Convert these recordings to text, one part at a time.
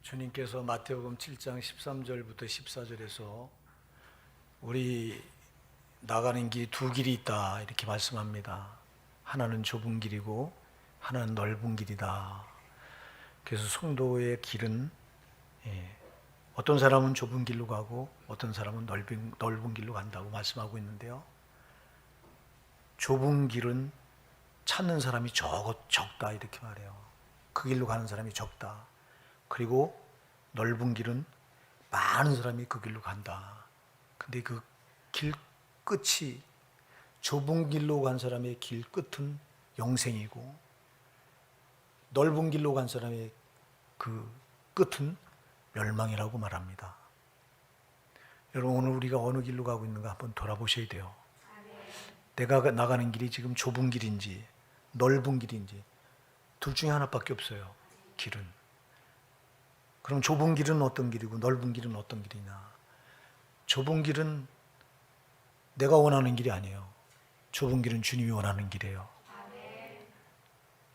주님께서 마태복음 7장 13절부터 14절에서 우리 나가는 길이 두 길이 있다 이렇게 말씀합니다. 하나는 좁은 길이고 하나는 넓은 길이다. 그래서 성도의 길은 어떤 사람은 좁은 길로 가고 어떤 사람은 넓은 길로 간다고 말씀하고 있는데요. 좁은 길은 찾는 사람이 적다 이렇게 말해요. 그 길로 가는 사람이 적다. 그리고 넓은 길은 많은 사람이 그 길로 간다. 근데 그 길 끝이 좁은 길로 간 사람의 길 끝은 영생이고 넓은 길로 간 사람의 그 끝은 멸망이라고 말합니다. 여러분, 오늘 우리가 어느 길로 가고 있는가 한번 돌아보셔야 돼요. 내가 나가는 길이 지금 좁은 길인지 넓은 길인지 둘 중에 하나밖에 없어요. 길은. 그럼 좁은 길은 어떤 길이고 넓은 길은 어떤 길이냐? 좁은 길은 내가 원하는 길이 아니에요. 좁은 길은 주님이 원하는 길이에요.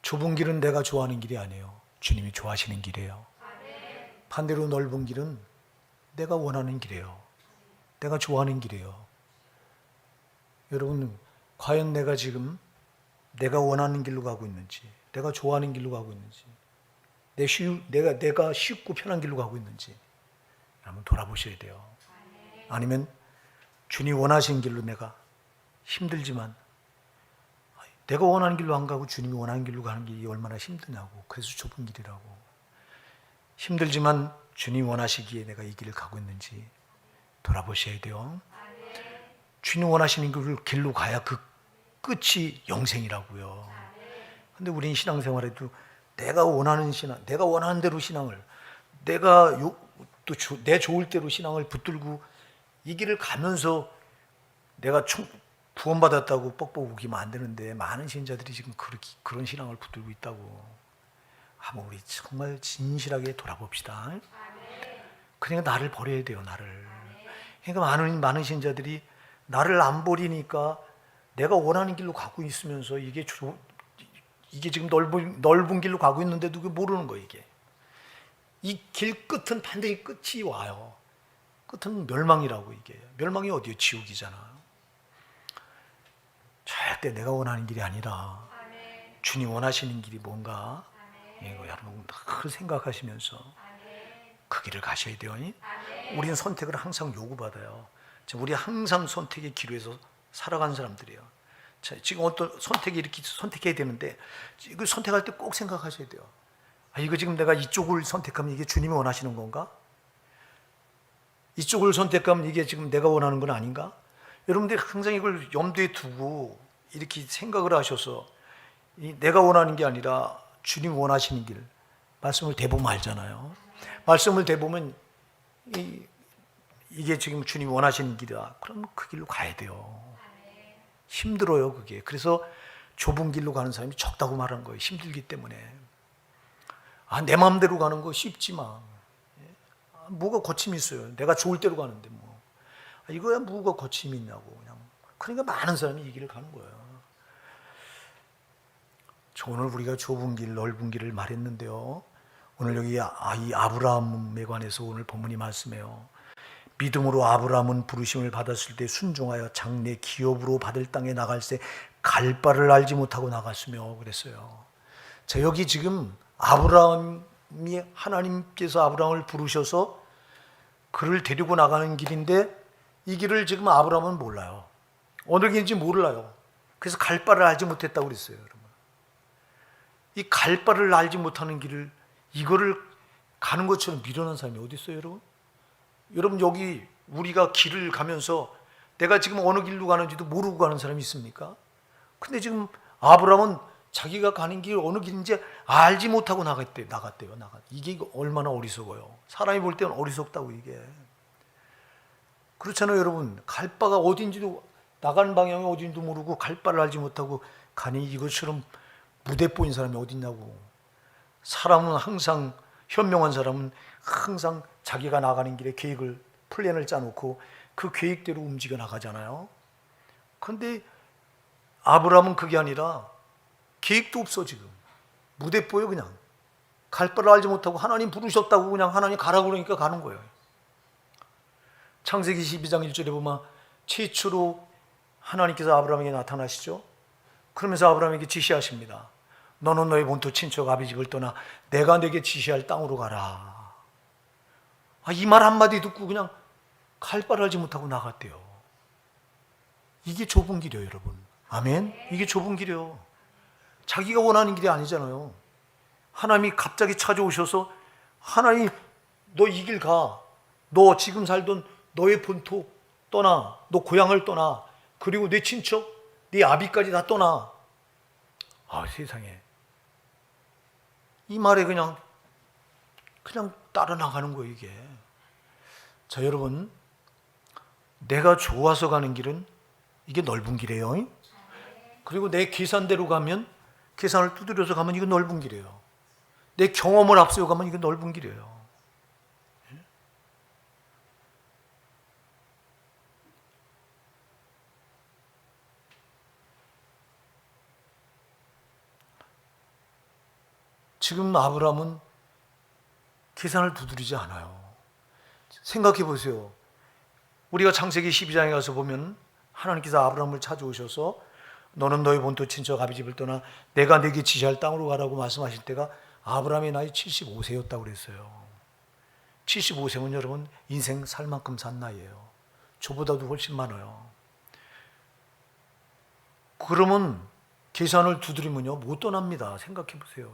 좁은 길은 내가 좋아하는 길이 아니에요. 주님이 좋아하시는 길이에요. 반대로 넓은 길은 내가 원하는 길이에요. 내가 좋아하는 길이에요. 여러분, 과연 내가 지금 내가 원하는 길로 가고 있는지, 내가 좋아하는 길로 가고 있는지, 내가 쉽고 편한 길로 가고 있는지 한번 돌아보셔야 돼요. 아니면 주님 원하시는 길로 내가 힘들지만 내가 원하는 길로 안 가고 주님이 원하는 길로 가는 게 얼마나 힘드냐고. 그래서 좁은 길이라고. 힘들지만 주님 원하시기에 내가 이 길을 가고 있는지 돌아보셔야 돼요. 주님 원하시는 길로 가야 그 끝이 영생이라고요. 근데 우린 신앙생활에도 내가 원하는 신앙, 내가 원하는 대로 신앙을, 내 좋을 대로 신앙을 붙들고 이 길을 가면서 내가 구원받았다고 뻑뻑 우기면 안 되는데 많은 신자들이 지금 그런 신앙을 붙들고 있다고. 한번 우리 정말 진실하게 돌아봅시다. 그러니까 나를 버려야 돼요. 나를. 그러니까 많은 신자들이 나를 안 버리니까 내가 원하는 길로 가고 있으면서 이게 지금 넓은 길로 가고 있는데도 모르는 거예요. 이게 이 길 끝은 반드시 끝이 와요. 끝은 멸망이라고. 이게 멸망이 어디요? 지옥이잖아. 절대 내가 원하는 길이 아니라 주님 원하시는 길이 뭔가 이거 여러분 늘 생각하시면서 그 길을 가셔야 돼요. 우리는 선택을 항상 요구받아요. 우리 항상 선택의 기로에서 살아가는 사람들이에요. 자, 지금 어떤 선택이 이렇게 선택해야 되는데 이걸 선택할 때 꼭 생각하셔야 돼요. 이거 지금 내가 이쪽을 선택하면 이게 주님이 원하시는 건가? 이쪽을 선택하면 이게 지금 내가 원하는 건 아닌가? 여러분들이 항상 이걸 염두에 두고 이렇게 생각을 하셔서 내가 원하는 게 아니라 주님 원하시는 길, 말씀을 대보면 알잖아요. 말씀을 대보면 이게 지금 주님 원하시는 길이다. 그럼 그 길로 가야 돼요. 힘들어요, 그게. 그래서 좁은 길로 가는 사람이 적다고 말하는 거예요. 힘들기 때문에. 내 마음대로 가는 거 쉽지만 뭐가 거침이 있어요. 내가 좋을 대로 가는데 뭐 이거야 뭐가 거침이 있냐고. 그러니까 많은 사람이 이 길을 가는 거예요. 오늘 우리가 좁은 길, 넓은 길을 말했는데요. 오늘 여기 이 아브라함에 관해서 오늘 본문이 말씀해요. 믿음으로 아브라함은 부르심을 받았을 때 순종하여 장래 기업으로 받을 땅에 나갈새 갈 바를 알지 못하고 나갔으며 그랬어요. 자, 여기 지금 하나님께서 아브라함을 부르셔서 그를 데리고 나가는 길인데 이 길을 지금 아브라함은 몰라요. 어느 길인지 몰라요. 그래서 갈 바를 알지 못했다고 그랬어요. 여러분, 이 갈 바를 알지 못하는 길을 이거를 가는 것처럼 미련한 사람이 어디 있어요, 여러분? 여러분, 여기 우리가 길을 가면서 내가 지금 어느 길로 가는지도 모르고 가는 사람이 있습니까? 근데 지금 아브라함은 자기가 가는 길 어느 길인지 알지 못하고 나갔대요. 이게 얼마나 어리석어요. 사람이 볼 때는 어리석다고. 이게 그렇잖아요. 여러분, 갈 바가 어딘지도, 나가는 방향이 어딘지도 모르고 갈 바를 알지 못하고 가니 이것처럼 무대뽀인 사람이 어딨냐고. 사람은 항상, 현명한 사람은 항상 자기가 나가는 길에 플랜을 짜놓고 그 계획대로 움직여 나가잖아요. 그런데 아브라함은 그게 아니라 계획도 없어. 지금 무대뽀요. 그냥 갈 바를 알지 못하고 하나님 부르셨다고 그냥 하나님 가라고 그러니까 가는 거예요. 창세기 12장 1절에 보면 최초로 하나님께서 아브라함에게 나타나시죠. 그러면서 아브라함에게 지시하십니다. 너는 너의 본토 친척 아비 집을 떠나 내가 네게 지시할 땅으로 가라. 이 말 한마디 듣고 그냥 갈 바를 알지 못하고 나갔대요. 이게 좁은 길이에요, 여러분. 아멘. 이게 좁은 길이에요. 자기가 원하는 길이 아니잖아요. 하나님이 갑자기 찾아오셔서 하나님 너 이 길 가. 너 지금 살던 너의 본토 떠나. 너 고향을 떠나. 그리고 내 친척, 네 아비까지 다 떠나. 세상에. 이 말에 그냥 따라 나가는 거예요, 이게. 자, 여러분. 내가 좋아서 가는 길은 이게 넓은 길이에요. 그리고 내 계산대로 가면, 계산을 두드려서 가면 이거 넓은 길이에요. 내 경험을 앞세워 가면 이거 넓은 길이에요. 지금 아브라함은 계산을 두드리지 않아요. 생각해 보세요. 우리가 창세기 12장에 가서 보면 하나님께서 아브라함을 찾아오셔서 너는 너의 본토 친척 아비 집을 떠나 내가 네게 지시할 땅으로 가라고 말씀하실 때가 아브라함의 나이 75세였다고 그랬어요. 75세면 여러분 인생 살 만큼 산 나이예요. 저보다도 훨씬 많아요. 그러면 계산을 두드리면요 못 떠납니다. 생각해 보세요.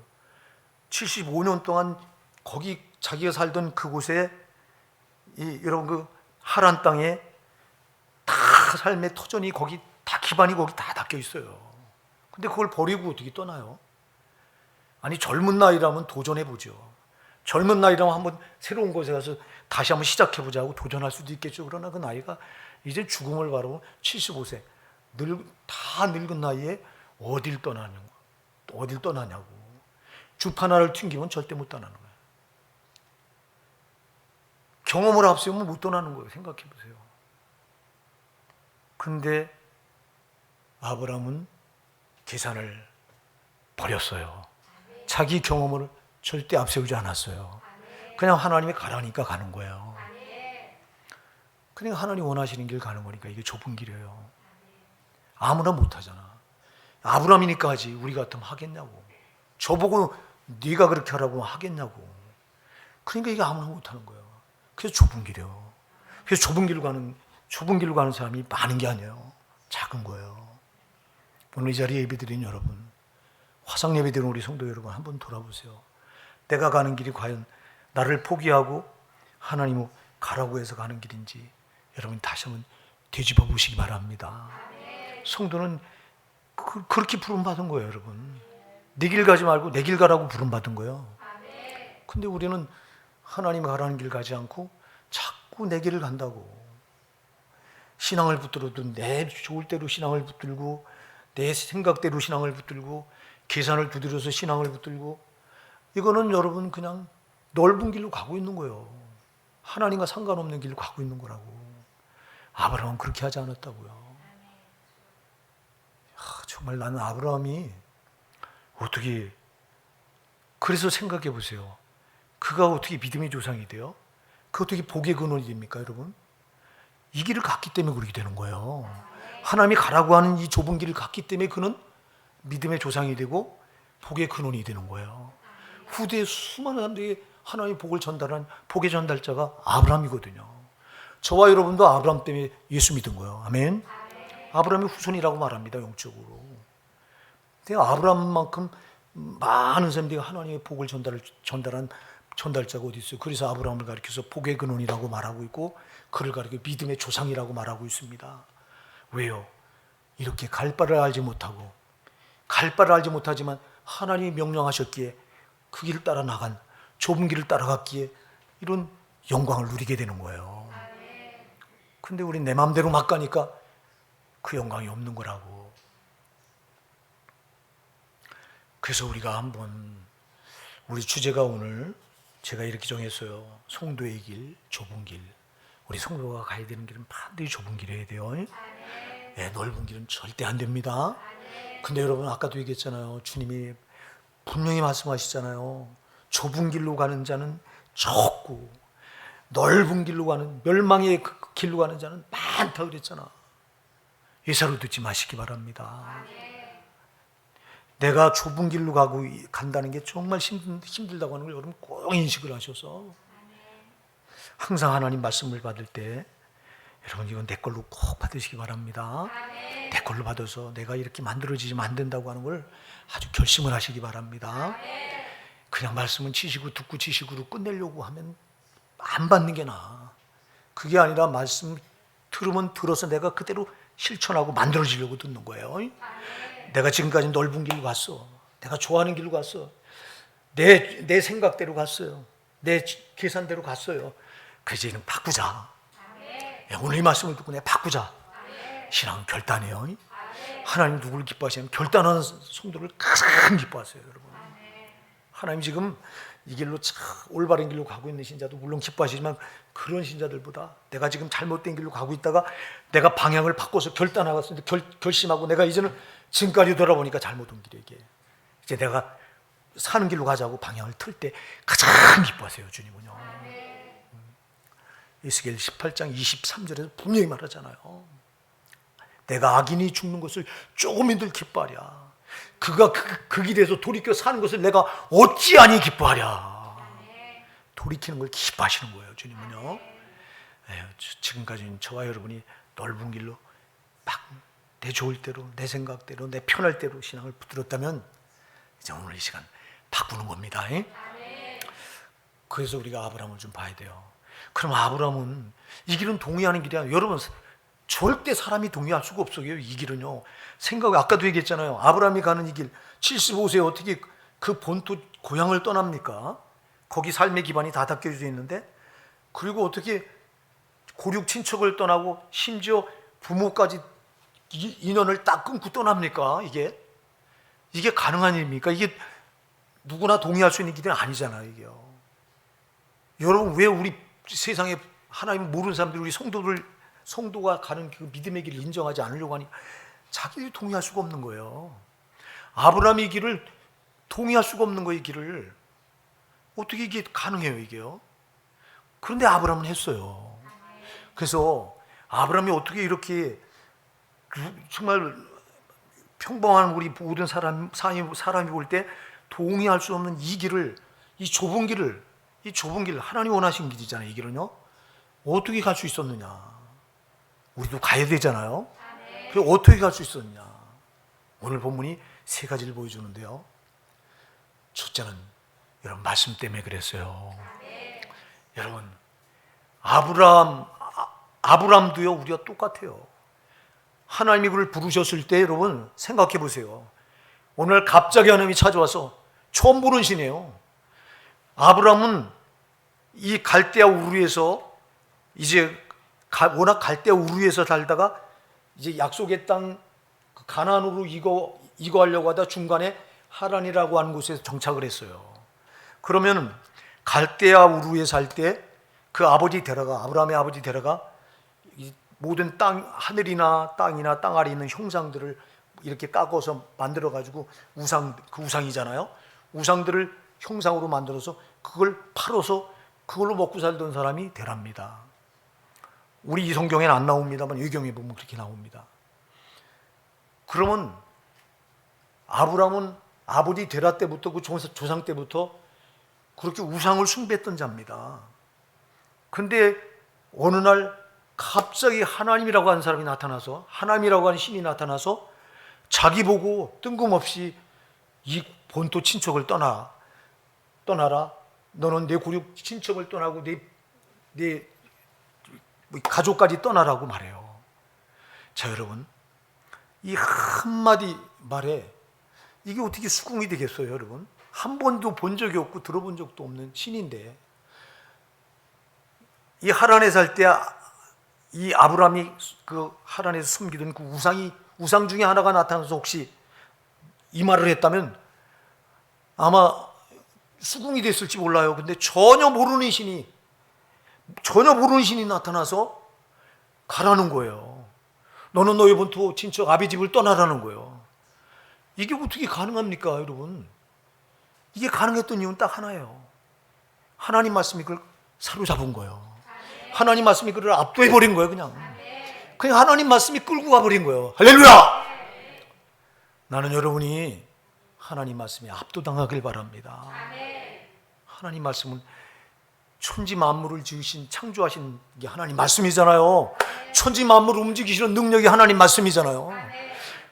75년 동안 거기 자기가 살던 그곳에 여러분 그 하란 땅에 다 삶의 터전이 거기 다 기반이 거기 다 닦여 있어요. 근데 그걸 버리고 어떻게 떠나요? 아니 젊은 나이라면 도전해 보죠. 젊은 나이라면 한번 새로운 곳에 가서 다시 한번 시작해 보자고 도전할 수도 있겠죠. 그러나 그 나이가 이제 죽음을 바라보면 75세 다 늙은 나이에 어딜 떠나냐고. 주판 하나를 튕기면 절대 못 떠나는 거예요. 경험을 앞세우면 못 떠나는 거예요. 생각해 보세요. 그런데 아브라함은 계산을 버렸어요. 자기 경험을 절대 앞세우지 않았어요. 그냥 하나님이 가라니까 가는 거예요. 그러니까 하나님 원하시는 길 가는 거니까 이게 좁은 길이에요. 아무나 못하잖아. 아브라함이니까 하지 우리 같으면 하겠냐고. 저보고 네가 그렇게 하라고 하겠냐고. 그러니까 이게 아무나 못하는 거예요. 그래서 좁은 길이에요. 그래서 좁은 길로 가는 사람이 많은 게 아니에요. 작은 거예요. 오늘 이 자리에 예배드린 여러분, 화상 예배드린 우리 성도 여러분 한번 돌아보세요. 내가 가는 길이 과연 나를 포기하고 하나님을 가라고 해서 가는 길인지 여러분 다시 한번 되짚어 보시기 바랍니다. 성도는 그렇게 부름받은 거예요, 여러분. 내 길 가지 말고 내 길 가라고 부름받은 거예요. 근데 우리는 하나님 가라는 길 가지 않고 자꾸 내 길을 간다고. 신앙을 붙들어도 내 좋을 대로 신앙을 붙들고 내 생각대로 신앙을 붙들고 계산을 두드려서 신앙을 붙들고 이거는 여러분 그냥 넓은 길로 가고 있는 거예요. 하나님과 상관없는 길로 가고 있는 거라고. 아브라함은 그렇게 하지 않았다고요. 정말 나는 아브라함이 어떻게 그래서 생각해 보세요. 그가 어떻게 믿음의 조상이 돼요? 그 어떻게 복의 근원이 됩니까, 여러분? 이 길을 갔기 때문에 그렇게 되는 거예요. 하나님이 가라고 하는 이 좁은 길을 갔기 때문에 그는 믿음의 조상이 되고 복의 근원이 되는 거예요. 후대에 수많은 사람들이 하나님의 복을 전달한 복의 전달자가 아브라함이거든요. 저와 여러분도 아브라함 때문에 예수 믿은 거예요. 아멘. 아브라함의 후손이라고 말합니다, 영적으로. 근데 아브라함만큼 많은 사람들이 하나님의 복을 전달한 전달자가 어디 있어요? 그래서 아브라함을 가리켜서 복의 근원이라고 말하고 있고 그를 가리켜 믿음의 조상이라고 말하고 있습니다. 왜요? 이렇게 갈 바를 알지 못하지만 하나님이 명령하셨기에 그 길을 따라 나간 좁은 길을 따라갔기에 이런 영광을 누리게 되는 거예요. 근데 우리 내 마음대로 막 가니까 그 영광이 없는 거라고. 그래서 우리가 한번 우리 주제가 오늘 제가 이렇게 정했어요. 성도의 길, 좁은 길. 우리 성도가 가야 되는 길은 반드시 좁은 길이어야 돼요. 넓은 길은 절대 안 됩니다. 근데 여러분 아까도 얘기했잖아요. 주님이 분명히 말씀하시잖아요. 좁은 길로 가는 자는 적고 넓은 길로 가는, 멸망의 그 길로 가는 자는 많다 그랬잖아. 예사로 듣지 마시기 바랍니다. 내가 좁은 길로 간다는 게 정말 힘들다고 하는 걸 여러분 꼭 인식을 하셔서 항상 하나님 말씀을 받을 때 여러분 이건 내 걸로 꼭 받으시기 바랍니다. 내 걸로 받아서 내가 이렇게 만들어지면 안 된다고 하는 걸 아주 결심을 하시기 바랍니다. 그냥 말씀은 치시고 듣고 치시고로 끝내려고 하면 안 받는 게 나아. 그게 아니라 말씀 들으면 들어서 내가 그대로 실천하고 만들어지려고 듣는 거예요. 내가 지금까지 넓은 길로 갔어. 내가 좋아하는 길로 갔어. 내 생각대로 갔어요. 내 계산대로 갔어요. 그래서 이제는 바꾸자. 오늘 이 말씀을 듣고 내가 바꾸자. 신앙은 결단이에요. 하나님 누구를 기뻐하시냐면 결단하는 성도를 가장 기뻐하세요, 여러분. 하나님 지금 이 길로 올바른 길로 가고 있는 신자도 물론 기뻐하시지만 그런 신자들보다 내가 지금 잘못된 길로 가고 있다가 내가 방향을 바꿔서 결단하겠습니다. 결심하고 내가 이제는 지금까지 돌아보니까 잘못 온 길이게 이제 내가 사는 길로 가자고 방향을 틀 때 가장 기뻐하세요, 주님은요. 에스겔 18장 23절에서 분명히 말하잖아요. 내가 악인이 죽는 것을 조금이들 기뻐하랴. 그가 그 길에서 돌이켜 사는 것을 내가 어찌하니 기뻐하랴. 돌이키는 걸 기뻐하시는 거예요, 주님은요. 지금까지는 저와 여러분이 넓은 길로 막 내 좋을 대로, 내 생각대로, 내 편할 대로 신앙을 붙들었다면 이제 오늘 이 시간 바꾸는 겁니다. 그래서 우리가 아브라함을 좀 봐야 돼요. 그럼 아브라함은 이 길은 동의하는 길이 아니에요. 여러분 절대 사람이 동의할 수가 없어요. 이 길은요. 아까도 얘기했잖아요. 아브라함이 가는 이 길 75세에 어떻게 그 본토 고향을 떠납니까? 거기 삶의 기반이 다 닦여져 있는데 그리고 어떻게 고륙 친척을 떠나고 심지어 부모까지 인연을 딱 끊고 떠납니까? 이게 가능한 일입니까? 이게 누구나 동의할 수 있는 길은 아니잖아요. 이게요. 여러분 왜 우리 세상에 하나님 모르는 사람들이 우리 성도가 가는 그 믿음의 길을 인정하지 않으려고 하니 자기들이 동의할 수가 없는 거예요. 아브라함의 길을 동의할 수가 없는 거예요. 이 길을 어떻게 이게 가능해요, 이게요? 그런데 아브라함은 했어요. 그래서 아브라함이 어떻게 이렇게 정말 평범한 우리 모든 사람이 볼 때 동의할 수 없는 이 길을, 이 좁은 길, 하나님 원하신 길이잖아요. 이 길은요. 어떻게 갈 수 있었느냐? 우리도 가야 되잖아요. 그래 어떻게 갈 수 있었느냐? 오늘 본문이 세 가지를 보여주는데요. 첫째는 여러분 말씀 때문에 그랬어요. 여러분 아브람도요 우리와 똑같아요. 하나님이 그를 부르셨을 때 여러분 생각해 보세요. 오늘 갑자기 하나님이 찾아와서 처음 부른 신이에요. 아브람은 이 갈대아 우르에서 이제 워낙 갈대아 우르에서 살다가 이제 약속의 땅 가나안으로 이거하려고 하다 중간에 하란이라고 하는 곳에 정착을 했어요. 그러면 갈대아 우르에 살 때 그 아브라함의 아버지 데라가 모든 땅, 하늘이나 땅이나 땅 아래 있는 형상들을 이렇게 깎아서 만들어 가지고 그 우상이잖아요. 우상들을 형상으로 만들어서 그걸 팔아서 그걸로 먹고 살던 사람이 데라입니다. 우리 이 성경에는 안 나옵니다만 외경에 보면 그렇게 나옵니다. 그러면 아브라함은 아버지 데라 때부터 그 조상 때부터 그렇게 우상을 숭배했던 자입니다. 그런데 어느 날 갑자기 하나님이라고 하는 사람이 나타나서, 하나님이라고 하는 신이 나타나서 자기 보고 뜬금없이 이 본토 친척을 떠나라. 너는 내 고륙 친척을 떠나고 내 가족까지 떠나라고 말해요. 자, 여러분, 이 한마디 말에 이게 어떻게 수긍이 되겠어요, 여러분? 한 번도 본 적이 없고 들어본 적도 없는 신인데, 이 하란에 살 때 이 아브라함이 그 하란에서 섬기던 그 우상 중에 하나가 나타나서 혹시 이 말을 했다면 아마 수긍이 됐을지 몰라요. 근데 전혀 모르는 신이 나타나서 가라는 거예요. 너는 너의 본토 친척 아비 집을 떠나라는 거예요. 이게 어떻게 가능합니까, 여러분? 이게 가능했던 이유는 딱 하나예요. 하나님 말씀이 그걸 사로잡은 거예요. 하나님 말씀이 그를 압도해버린 거예요. 그냥 하나님 말씀이 끌고 가버린 거예요. 할렐루야! 나는 여러분이 하나님 말씀에 압도당하길 바랍니다. 하나님 말씀은 천지 만물을 지으신, 창조하신 게 하나님 말씀이잖아요. 천지 만물을 움직이시는 능력이 하나님 말씀이잖아요.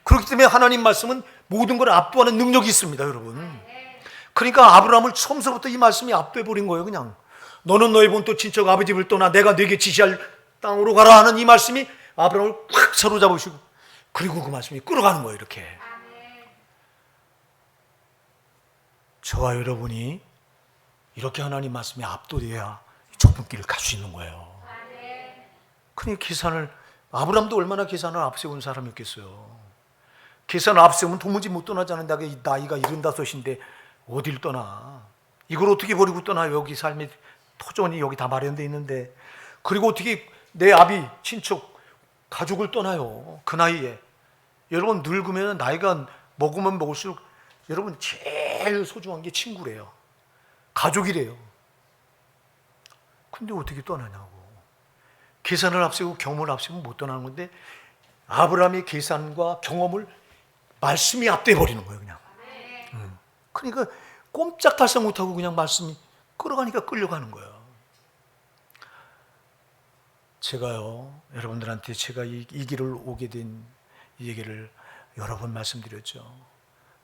그렇기 때문에 하나님 말씀은 모든 걸 압도하는 능력이 있습니다, 여러분. 그러니까 아브라함을 처음서부터 이 말씀이 압도해버린 거예요. 그냥 너는 너의 본토 친척 아버지 집을 떠나 내가 네게 지시할 땅으로 가라 하는 이 말씀이 아브라함을 꽉 사로잡으시고, 그리고 그 말씀이 끌어가는 거예요. 이렇게 저와 여러분이 이렇게 하나님 말씀에 압도돼야 좁은 길을 갈 수 있는 거예요. 그러니까 계산을, 아브라함도 얼마나 계산을 앞세운 사람이었겠어요. 계산을 앞세우면 도무지 못 떠나자는 나이가 75인데 어딜 떠나? 이걸 어떻게 버리고 떠나? 여기 삶의 터전이 여기 다 마련되어 있는데, 그리고 어떻게 내 아비, 친척, 가족을 떠나요? 그 나이에. 여러분, 늙으면 나이가 먹으면 먹을수록 여러분 제일 소중한 게 친구래요. 가족이래요. 근데 어떻게 떠나냐고. 계산을 앞세우고 경험을 앞세우면 못 떠나는 건데, 아브라함의 계산과 경험을 말씀이 압도해버리는 거예요. 그냥. 그러니까 꼼짝달싹 못하고 그냥 말씀이 끌어가니까 끌려가는 거예요. 제가요, 여러분들한테 제가 이 길을 오게 된 이 얘기를 여러 번 말씀드렸죠.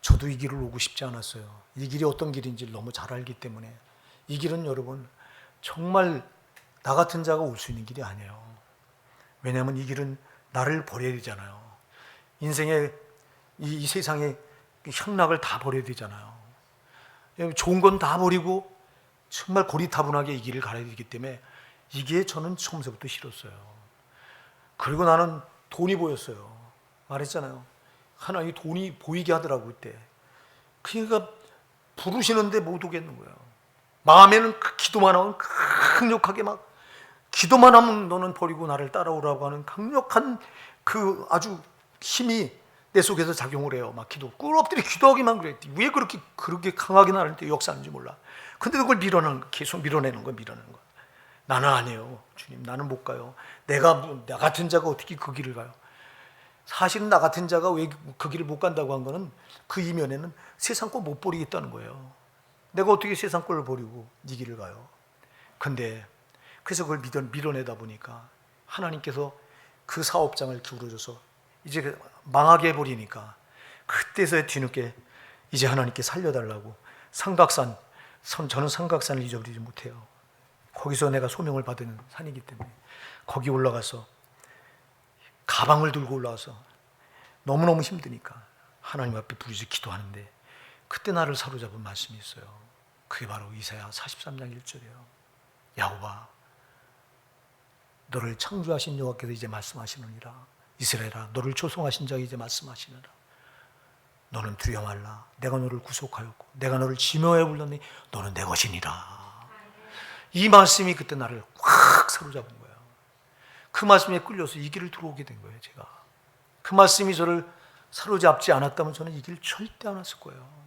저도 이 길을 오고 싶지 않았어요. 이 길이 어떤 길인지 너무 잘 알기 때문에. 이 길은 여러분 정말 나 같은 자가 올 수 있는 길이 아니에요. 왜냐하면 이 길은 나를 버려야 되잖아요. 인생의 이 세상의 향락을 다 버려야 되잖아요. 좋은 건 다 버리고 정말 고리타분하게 이 길을 가야 되기 때문에 이게 저는 처음부터 싫었어요. 그리고 나는 돈이 보였어요. 말했잖아요. 하나님이 돈이 보이게 하더라고 그때. 그러니까 부르시는데 못 오겠는 거예요. 마음에는 기도만 하면 강력하게 막, 기도만 하면 너는 버리고 나를 따라오라고 하는 강력한 그 아주 힘이 내 속에서 작용을 해요. 막 꿇 엎드려 기도하기만 그랬지. 왜 그렇게 강하게 나를 때 역사하는지 몰라. 근데 그걸 계속 밀어내는 거야. 나는 아니에요. 주님, 나는 못 가요. 나 같은 자가 어떻게 그 길을 가요? 사실은 나 같은 자가 왜 그 길을 못 간다고 한 거는 그 이면에는 세상 걸 못 버리겠다는 거예요. 내가 어떻게 세상 걸 버리고 네 길을 가요? 근데 그래서 그걸 밀어내다 보니까 하나님께서 그 사업장을 기울여줘서 이제 망하게 해버리니까, 그때서야 뒤늦게 이제 하나님께 살려달라고 저는 삼각산을 잊어버리지 못해요. 거기서 내가 소명을 받은 산이기 때문에 거기 올라가서 가방을 들고 올라와서 너무너무 힘드니까 하나님 앞에 부르짖어 기도하는데, 그때 나를 사로잡은 말씀이 있어요. 그게 바로 이사야 43장 1절이에요. 야곱아, 너를 창조하신 여호와께서 이제 말씀하시느니라. 이스라엘아, 너를 조성하신 자가 이제 말씀하시느라. 너는 두려워 말라. 내가 너를 구속하였고 내가 너를 지명하여 불렀니 너는 내 것이니라. 이 말씀이 그때 나를 확 사로잡은 거예요. 그 말씀에 끌려서 이 길을 들어오게 된 거예요. 제가 그 말씀이 저를 사로잡지 않았다면 저는 이 길 절대 안 왔을 거예요.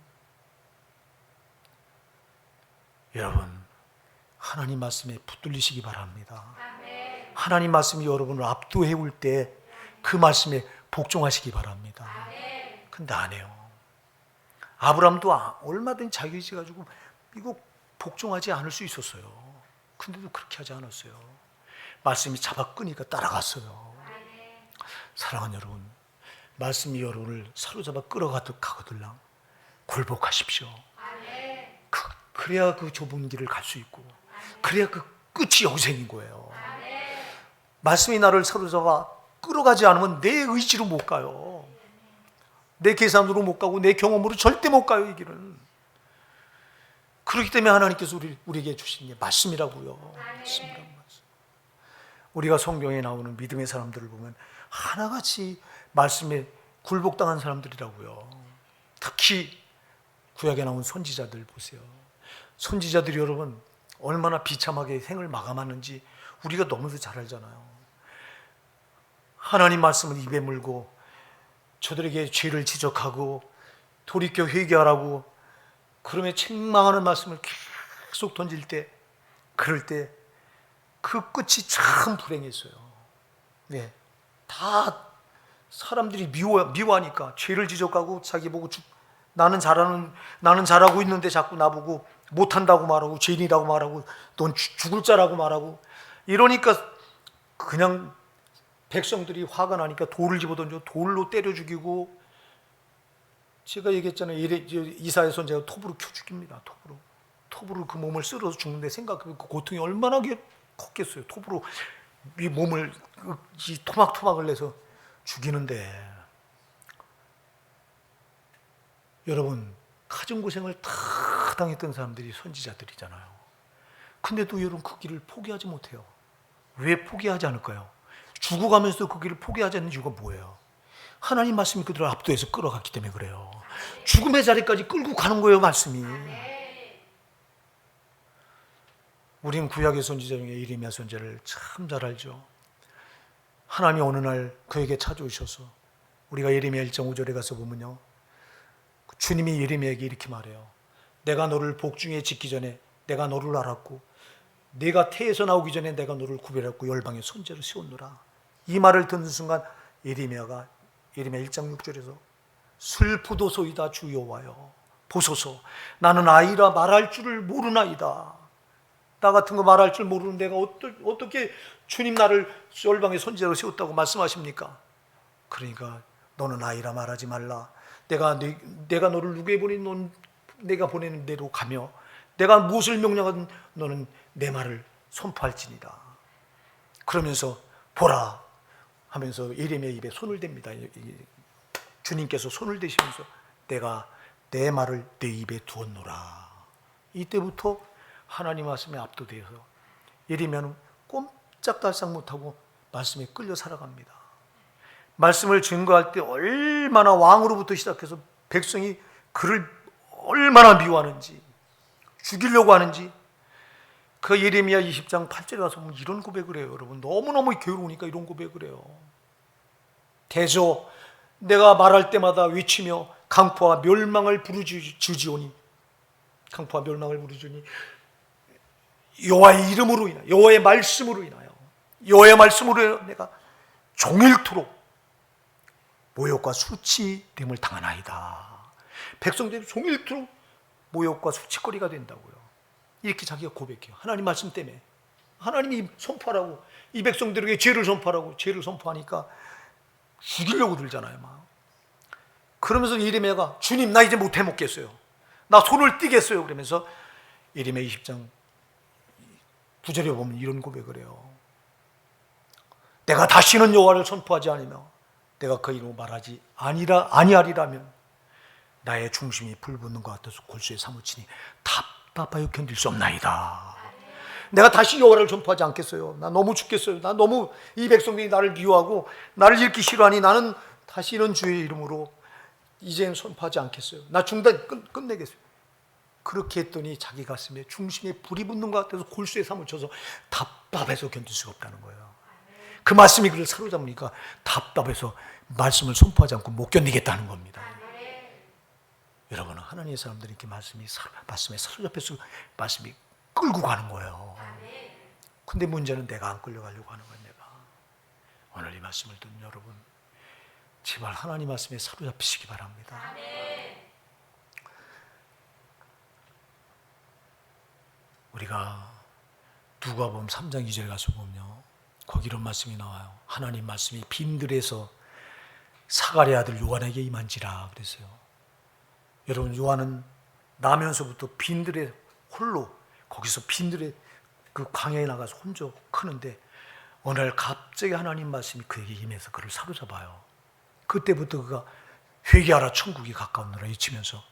여러분, 하나님 말씀에 붙들리시기 바랍니다. 하나님 말씀이 여러분을 압도해 올 때 그 말씀에 복종하시기 바랍니다. 근데 안 해요. 아브라함도 얼마든지 자기 의지 가지고 이거 복종하지 않을 수 있었어요. 근데도 그렇게 하지 않았어요. 말씀이 잡아 끄니까 따라갔어요. 사랑하는 여러분, 말씀이 여러분을 사로잡아 끌어가듯 가거들랑 굴복하십시오. 그래야 그 좁은 길을 갈 수 있고, 그래야 그 끝이 영생인 거예요. 말씀이 나를 사로잡아 끌어가지 않으면 내 의지로 못 가요. 내 계산으로 못 가고 내 경험으로 절대 못 가요, 이 길은. 그렇기 때문에 하나님께서 우리에게 주신 게 말씀이라고요. 말씀이라고. 우리가 성경에 나오는 믿음의 사람들을 보면 하나같이 말씀에 굴복당한 사람들이라고요. 특히 구약에 나온 선지자들 보세요. 선지자들이 여러분 얼마나 비참하게 생을 마감하는지 우리가 너무도 잘 알잖아요. 하나님 말씀을 입에 물고 저들에게 죄를 지적하고 돌이켜 회개하라고 그러면 책망하는 말씀을 계속 던질 때, 그럴 때 그 끝이 참 불행했어요. 네. 다 사람들이 미워하니까 죄를 지적하고 자기 보고 나는 잘하고 있는데 자꾸 나보고 못한다고 말하고 죄인이라고 말하고 넌 죽을 자라고 말하고 이러니까 그냥 백성들이 화가 나니까 돌을 집어던져 돌로 때려 죽이고, 제가 얘기했잖아요. 이사야 선지자가 톱으로 켜 죽입니다. 톱으로 그 몸을 쓸어서 죽는데 생각해보면 그 고통이 얼마나 컸겠어요. 톱으로 이 몸을 이 토막토막을 내서 죽이는데, 여러분 가정고생을 다 당했던 사람들이 선지자들이잖아요. 근데도 여러분 그 길을 포기하지 못해요. 왜 포기하지 않을까요? 죽어가면서 그 길을 포기하지 않는 이유가 뭐예요? 하나님 말씀이 그들을 압도해서 끌어갔기 때문에 그래요. 죽음의 자리까지 끌고 가는 거예요, 말씀이. 우리는 구약의 선지자 중에 예레미야 선지자를 참 잘 알죠. 하나님이 어느 날 그에게 찾아오셔서, 우리가 예레미야 1장 5절에 가서 보면요, 주님이 예레미야에게 이렇게 말해요. 내가 너를 복중에 짓기 전에 내가 너를 알았고, 네가 태에서 나오기 전에 내가 너를 구별했고 열방의 선지자로 세웠노라. 이 말을 듣는 순간 예레미야 1장 6절에서 슬프도소이다 주 여호와여 보소서, 나는 아이라 말할 줄을 모르나이다. 나 같은 거 말할 줄 모르는 내가 어떻게 주님 나를 열방의 선지자로 세웠다고 말씀하십니까? 그러니까 너는 아이라 말하지 말라. 내가 너를 누구에 보내 내가 보내는 대로 가며 내가 무엇을 명령하든 너는 내 말을 선포할지니라. 그러면서 보라 하면서 예레미야 입에 손을 댑니다. 주님께서 손을 대시면서 내가 내 말을 내 입에 두었노라. 이때부터 하나님 말씀에 압도되어서 예레미야는 꼼짝달싹 못하고 말씀에 끌려 살아갑니다. 말씀을 증거할 때 얼마나 왕으로부터 시작해서 백성이 그를 얼마나 미워하는지, 죽이려고 하는지, 그 예레미야 20장 8절에 가서 보면 이런 고백을 해요. 여러분 너무너무 괴로우니까 이런 고백을 해요. 대저 내가 말할 때마다 외치며 강포와 멸망을 부르짖으오니, 강포와 멸망을 부르짖으니 여호와의 이름으로 인하여, 여호와의 말씀으로 인하여, 여호와의 말씀으로 내가 종일토록 모욕과 수치됨을 당하나이다. 백성들이 종일토록 모욕과 수치거리가 된다고요. 이렇게 자기가 고백해요. 하나님 말씀 때문에. 하나님이 선포하라고, 이 백성들에게 죄를 선포하라고, 죄를 선포하니까 죽이려고 들잖아요, 막. 그러면서 예레미야가 주님 나 이제 못 해먹겠어요. 나 손을 띄겠어요. 그러면서 예레미야 20장 9절에 보면 이런 고백을 해요. 내가 다시는 여호와를 선포하지 않으며 내가 그 이름으로 말하지 아니하리라면 나의 중심이 불붙는 것 같아서 골수에 사무치니 답답하여 견딜 수 없나이다. 내가 다시 여호와를 선포하지 않겠어요. 나 너무 죽겠어요. 나 너무 이 백성들이 나를 미워하고 나를 잃기 싫어하니 나는 다시는 주의 이름으로 이제는 선포하지 않겠어요. 나 중단 끝내겠어요. 그렇게 했더니 자기 가슴에 중심에 불이 붙는 것 같아서 골수에 사무쳐서 답답해서 견딜 수가 없다는 거예요. 그 말씀이 그를 사로잡으니까 답답해서 말씀을 선포하지 않고 못 견디겠다는 겁니다. 여러분 하나님의 사람들이 이렇게 말씀에 사로잡혀서 말씀이 끌고 가는 거예요. 근데 문제는 내가 안 끌려가려고 하는 거예요. 내가. 오늘 이 말씀을 듣는 여러분 제발 하나님 말씀에 사로잡히시기 바랍니다. 우리가 누가복음 3장 2절에 가서 보면요, 거기 이런 말씀이 나와요. 하나님 말씀이 빈들에서 사가랴 아들 요한에게 임한지라 그랬어요. 여러분 요한은 나면서부터 빈들에 홀로 거기서 빈들에 그 광야에 나가서 혼자 크는데 어느 날 갑자기 하나님 말씀이 그에게 임해서 그를 사로잡아요. 그때부터 그가 회개하라 천국이 가까우니라 외치면서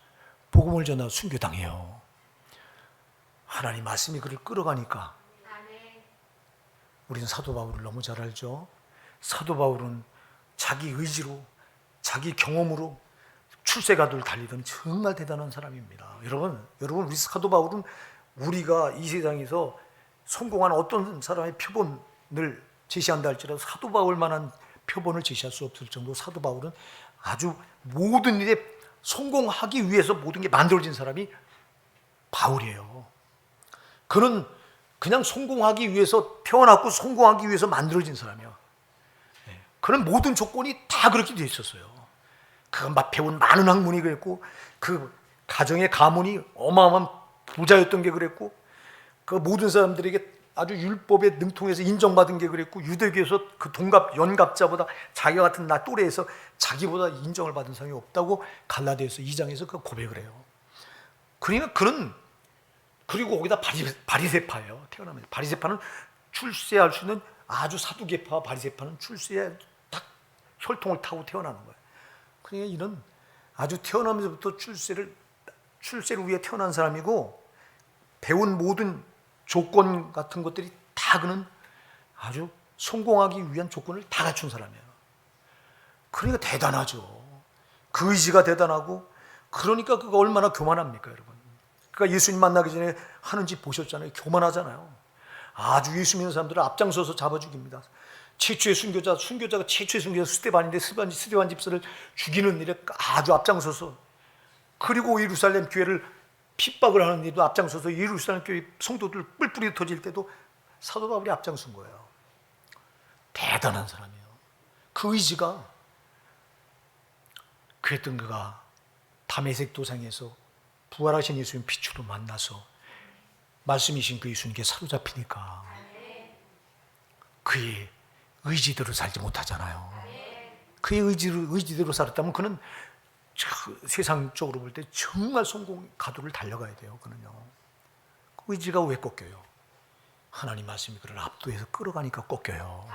복음을 전하 순교당해요. 하나님 말씀이 그를 끌어가니까. 우리는 사도 바울을 너무 잘 알죠. 사도 바울은 자기 의지로 자기 경험으로 출세가도를 달리던 정말 대단한 사람입니다. 여러분 우리 사도 바울은 우리가 이 세상에서 성공한 어떤 사람의 표본을 제시한다 할지라도 사도 바울만한 표본을 제시할 수 없을 정도로 사도 바울은 아주 모든 일에 성공하기 위해서 모든 게 만들어진 사람이 바울이에요. 그는 그냥 성공하기 위해서 태어났고 성공하기 위해서 만들어진 사람이야. 그는 모든 조건이 다 그렇게 돼 있었어요. 그가 배운 많은 학문이 그랬고, 그 가정의 가문이 어마어마한 부자였던 게 그랬고, 그 모든 사람들에게 아주 율법에 능통해서 인정받은 게 그랬고, 유대교에서 그 동갑 연갑자보다 자기와 같은 나 또래에서 자기보다 인정을 받은 사람이 없다고 갈라디아서 2장에서 그 고백을 해요. 그러니까 그는, 그리고 거기다 바리새파예요. 태어나면 바리새파는 출세할 수 있는, 아주 사두개파와 바리새파는 출세에 딱 혈통을 타고 태어나는 거예요. 그러니까 이는 아주 태어나면서부터 출세를 위해 태어난 사람이고, 배운 모든 조건 같은 것들이 다 그는 아주 성공하기 위한 조건을 다 갖춘 사람이에요. 그러니까 대단하죠. 그 의지가 대단하고, 그러니까 그거 얼마나 교만합니까, 여러분. 그러니까 예수님 만나기 전에 하는 짓 보셨잖아요. 교만하잖아요. 아주 예수 믿는 사람들을 앞장서서 잡아 죽입니다. 최초의 순교자가 최초의 순교자 스데반인데, 스데반 집사를 죽이는 일에 아주 앞장서서, 그리고 예루살렘 교회를 핍박을 하는 일도 앞장서서 예루살렘 교회 성도들 뿔뿔이 터질 때도 사도 바울이 앞장선 거예요. 대단한 사람이에요. 그 의지가, 그랬던 그가 다메섹 도상에서 부활하신 예수님 빛으로 만나서 말씀이신 그 예수님께 사로잡히니까 그의 의지대로 살지 못하잖아요. 그의 의지대로 살았다면 그는 세상적으로 볼 때 정말 성공 가도를 달려가야 돼요. 그는요. 그 의지가 왜 꺾여요? 하나님 말씀이 그를 압도해서 끌어가니까 꺾여요.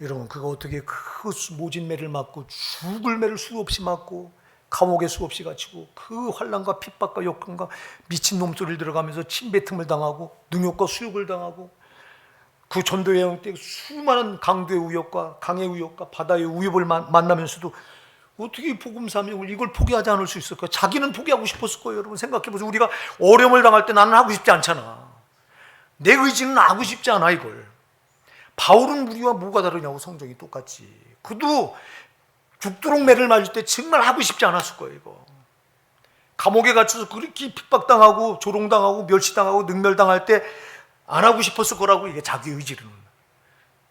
여러분, 그가 어떻게 그 모진 매를 맞고 죽을 매를 수없이 맞고 감옥에 수없이 갇히고 그 환난과 핍박과 역경과 미친 놈소리를 들어가면서 침뱉음을 당하고 능욕과 수욕을 당하고, 그 전도 여행 때 수많은 강도의 우욕과 강의 우욕과 바다의 우욕을 만나면서도 어떻게 복음 사명을 이걸 포기하지 않을 수 있을까? 자기는 포기하고 싶었을 거예요. 여러분 생각해보세요. 우리가 어려움을 당할 때 나는 하고 싶지 않잖아. 내 의지는 하고 싶지 않아 이걸. 바울은 우리와 뭐가 다르냐고. 성경이 똑같지. 그도 죽도록 매를 맞을 때 정말 하고 싶지 않았을 거예요. 이거 감옥에 갇혀서 그렇게 핍박당하고 조롱당하고 멸시당하고 능멸당할 때 안 하고 싶었을 거라고. 이게 자기 의지는.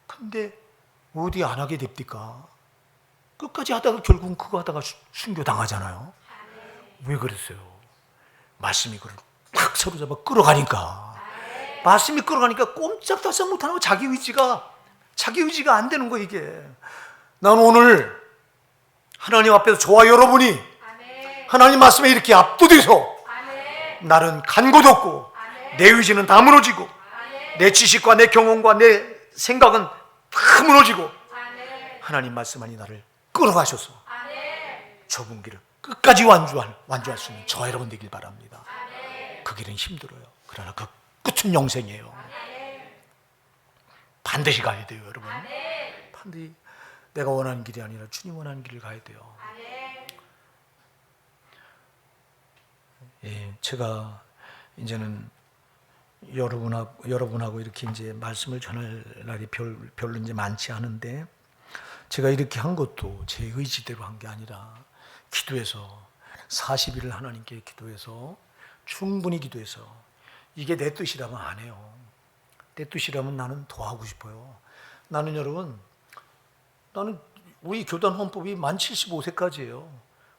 근데 어디 안 하게 됩니까? 끝까지 하다가 결국은 그거 하다가 순교당하잖아요. 왜 그랬어요? 말씀이 그를 팍 사로잡아 끌어가니까. 말씀이 끌어가니까 꼼짝달싹 못하는 거. 자기 의지가 안 되는 거. 이게 난 오늘 하나님 앞에서 저와 여러분이 하나님 말씀에 이렇게 압도돼서 나는 간 곳 없고 내 의지는 다 무너지고 내 지식과 내 경험과 내 생각은 다 무너지고 하나님 말씀만이 나를 끌어가셔서 좁은 길을 끝까지 완주할 수 있는 저와 여러분 되길 바랍니다. 그 길은 힘들어요. 그러나 그 끝은 영생이에요. 반드시 가야 돼요, 여러분. 반드시 내가 원하는 길이 아니라 주님 원하는 길을 가야 돼요. 예, 제가 이제는 여러분하고 이렇게 이제 말씀을 전할 날이 별로 이제 많지 않은데, 제가 이렇게 한 것도 제 의지대로 한 게 아니라 기도해서 40일을 하나님께 기도해서 충분히 기도해서 이게 내 뜻이라면 안 해요. 내 뜻이라면 나는 더 하고 싶어요. 나는 여러분, 나는 우리 교단 헌법이 만 75세까지예요.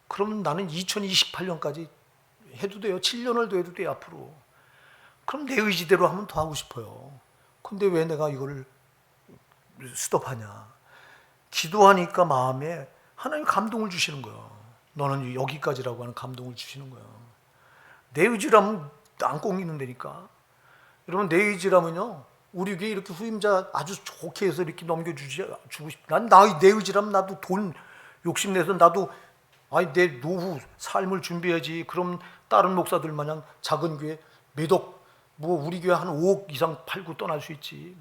그러면 나는 2028년까지 해도 돼요. 7년을 더 해도 돼요, 앞으로. 그럼 내 의지대로 하면 더 하고 싶어요. 근데 왜 내가 이걸 스톱하냐? 기도하니까 마음에 하나님 감동을 주시는 거예요. 너는 여기까지라고 하는 감동을 주시는 거예요. 내 의지라면 안 꽁이는 데니까. 여러분, 내 의지라면요, 우리 교회 이렇게 후임자 아주 좋게 해서 이렇게 넘겨주고 싶다. 내 의지라면 나도 돈 욕심내서 나도 내 노후 삶을 준비해야지. 그럼 다른 목사들 마냥 작은 교회 매덕 우리 교회 한 5억 이상 팔고 떠날 수 있지.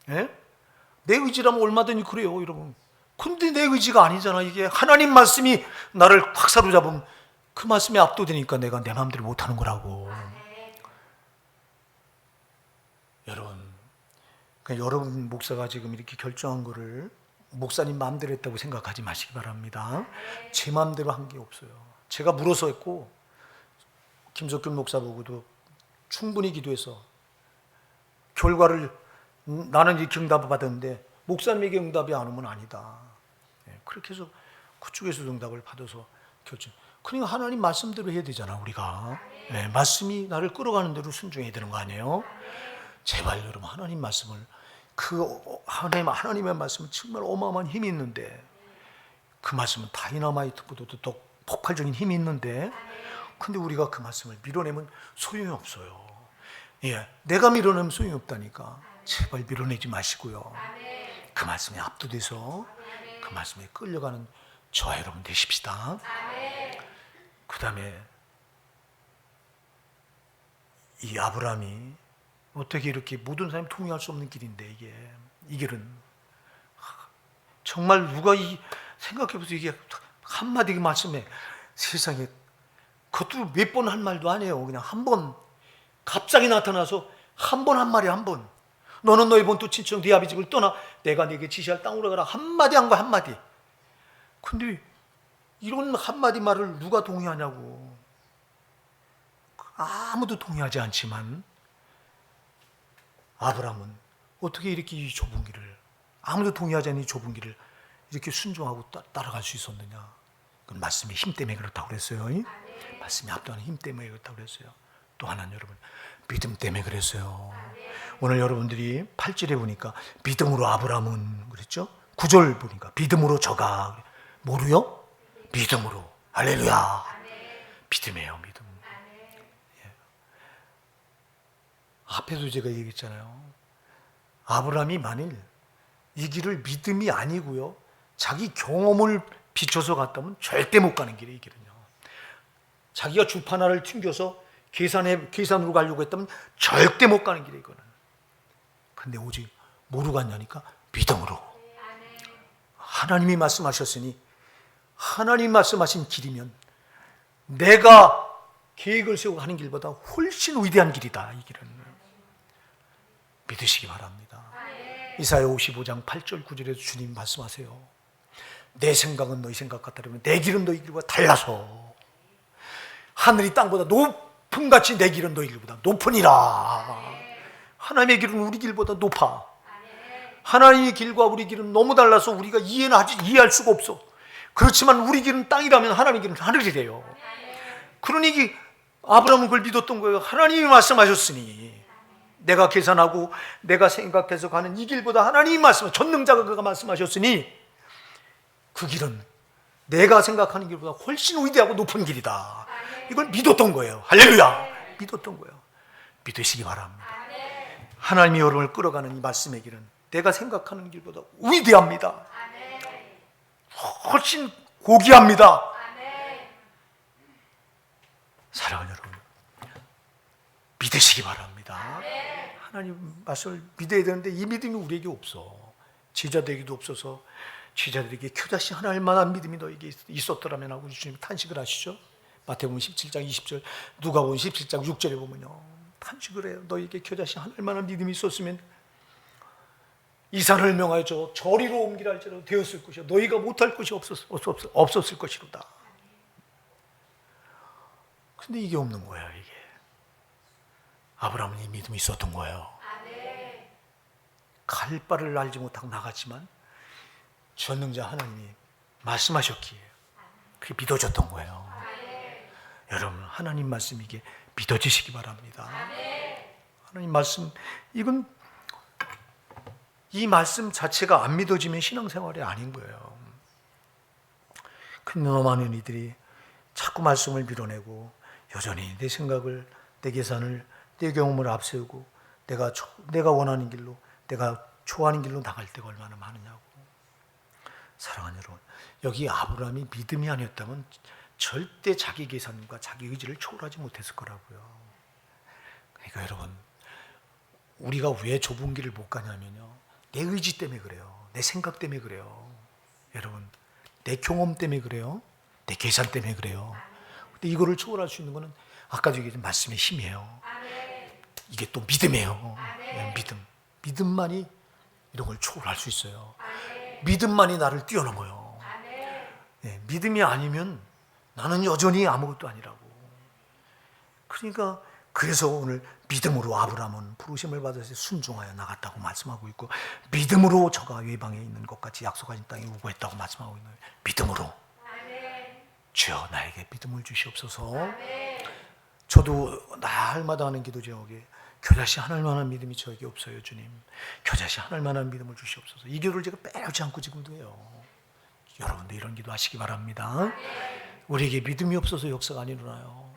예? 내 의지라면 얼마든지 그래요, 여러분. 근데 내 의지가 아니잖아. 이게 하나님 말씀이 나를 확 사로잡으면 그 말씀에 압도되니까 내가 내 마음대로 못하는 거라고. 여러분, 그러니까 여러분 목사가 지금 이렇게 결정한 거를 목사님 마음대로 했다고 생각하지 마시기 바랍니다. 제 마음대로 한 게 없어요. 제가 물어서 했고 김석균 목사 보고도 충분히 기도해서 결과를 나는 이렇게 응답을 받았는데 목사님에게 응답이 안 오면 아니다. 그렇게 해서 그쪽에서 응답을 받아서 결정. 그러니까 하나님 말씀대로 해야 되잖아 우리가. 말씀이 나를 끌어가는 대로 순종해야 되는 거 아니에요? 제발 여러분 하나님 말씀을 하나님의 말씀은 정말 어마어마한 힘이 있는데 그 말씀은 다이너마이트보다도 더 폭발적인 힘이 있는데 근데 우리가 그 말씀을 밀어내면 소용이 없어요. 내가 밀어내면 소용이 없다니까. 제발 밀어내지 마시고요. 그 말씀에 압도돼서 그 말씀에 끌려가는 저와 여러분 되십시다. 그 다음에 이 아브라함이 어떻게 이렇게 모든 사람이 통용할 수 없는 길인데 이 길은 정말 누가 생각해보세요. 이게 한마디 그 말씀에 세상에 그것도 몇 번 한 말도 아니에요. 그냥 한 번 갑자기 나타나서 한 번 한 말이 한 번. 너는 너희 본토 친척 네 아비 집을 떠나 내가 네게 지시할 땅으로 가라. 한마디 한 거야 한마디. 근데 이런 한마디 말을 누가 동의하냐고. 아무도 동의하지 않지만 아브라함은 어떻게 이렇게 이 좁은 길을 아무도 동의하지 않는 이 좁은 길을 이렇게 순종하고 따라갈 수 있었느냐. 그건 말씀의 힘 때문에 그렇다고 그랬어요. 말씀이 압도하는 힘 때문에 그렇다고 그랬어요. 또 하나는 여러분 믿음 때문에 그랬어요. 오늘 여러분들이 8절에 보니까 믿음으로 아브라함은 그랬죠. 9절 보니까 믿음으로 저가 뭐로요? 믿음으로. 할렐루야. 믿음이에요. 믿음. 앞에도 제가 얘기했잖아요. 아브라함이 만일 이 길을 믿음이 아니고요 자기 경험을 비춰서 갔다면 절대 못 가는 길이에요. 이 길은요. 자기가 주파나를 튕겨서 계산으로 가려고 했다면 절대 못 가는 길이에요. 이거는. 근데 오직 뭐로 갔냐니까 믿음으로. 하나님이 말씀하셨으니 하나님 말씀하신 길이면 내가 계획을 세우고 하는 길보다 훨씬 위대한 길이다. 이 길은. 믿으시기 바랍니다. 이사야 55장 8절 9절에도 주님 말씀하세요. 내 생각은 너희 생각 같다면 내 길은 너희 길과 달라서 하늘이 땅보다 높은 같이 내 길은 너희 길보다 높으니라. 하나님의 길은 우리 길보다 높아. 하나님의 길과 우리 길은 너무 달라서 우리가 이해할 수가 없어. 그렇지만 우리 길은 땅이라면 하나님의 길은 하늘이래요. 그러니 아브라함은 그걸 믿었던 거예요. 하나님이 말씀하셨으니 내가 계산하고 내가 생각해서 가는 이 길보다 하나님이 전능자가 그가 말씀하셨으니 그 길은 내가 생각하는 길보다 훨씬 위대하고 높은 길이다. 이걸 믿었던 거예요. 할렐루야. 믿었던 거예요. 믿으시기 바랍니다. 하나님이 여러분을 끌어가는 이 말씀의 길은 내가 생각하는 길보다 위대합니다. 훨씬 고귀합니다. 사랑하는 여러분, 믿으시기 바랍니다. 하나님 말씀을 믿어야 되는데 이 믿음이 우리에게 없어. 제자들에게도 없어서 제자들에게 겨자씨 하나일 만한 믿음이 너에게 있었더라면 하고 주님 탄식을 하시죠. 마태복음 17장 20절, 누가복음 17장 6절에 보면요 탄식을 해요. 너에게 겨자씨 하나일 만한 믿음이 있었으면 이 산을 명하여 저 저리로 옮기라 할지라도 되었을 것이요 너희가 못할 것이 없었을 것이로다. 근데 이게 없는 거야. 이게 아브라함은 이 믿음이 있었던 거예요. 갈 바를 알지 못하고 나갔지만 전능자 하나님이 말씀하셨기에 그게 믿어졌던 거예요. 여러분 하나님 말씀 이게 믿어지시기 바랍니다. 하나님 말씀 이건 이 말씀 자체가 안 믿어지면 신앙생활이 아닌 거예요. 근데 너무 많은 이들이 자꾸 말씀을 밀어내고 여전히 내 생각을, 내 계산을, 내 경험을 앞세우고 내가 원하는 길로, 내가 좋아하는 길로 나갈 때가 얼마나 많으냐고. 사랑하는 여러분, 여기 아브라함이 믿음이 아니었다면 절대 자기 계산과 자기 의지를 초월하지 못했을 거라고요. 그러니까 여러분, 우리가 왜 좁은 길을 못 가냐면요, 내 의지 때문에 그래요. 내 생각 때문에 그래요. 여러분, 내 경험 때문에 그래요. 내 계산 때문에 그래요. 근데 이거를 초월할 수 있는 거는 아까도 얘기했던 말씀의 힘이에요. 이게 또 믿음이에요. 믿음만이 이런 걸 초월할 수 있어요. 믿음만이 나를 뛰어넘어요. 믿음이 아니면 나는 여전히 아무것도 아니라고. 그러니까 그래서 오늘 믿음으로 아브라함은 부르심을 받아서 순종하여 나갔다고 말씀하고 있고, 믿음으로 저가 외방에 있는 것 같이 약속하신 땅에 우고했다고 말씀하고 있는 거예요. 믿음으로. 주여 나에게 믿음을 주시옵소서. 저도 날마다 하는 기도 제목에 겨자씨 하늘만한 믿음이 저에게 없어요 주님. 겨자씨 하늘만한 믿음을 주시옵소서. 이 기도를 제가 빼놓지 않고 지금도 해요. 여러분도 이런 기도 하시기 바랍니다. 우리에게 믿음이 없어서 역사가 안 일어나요.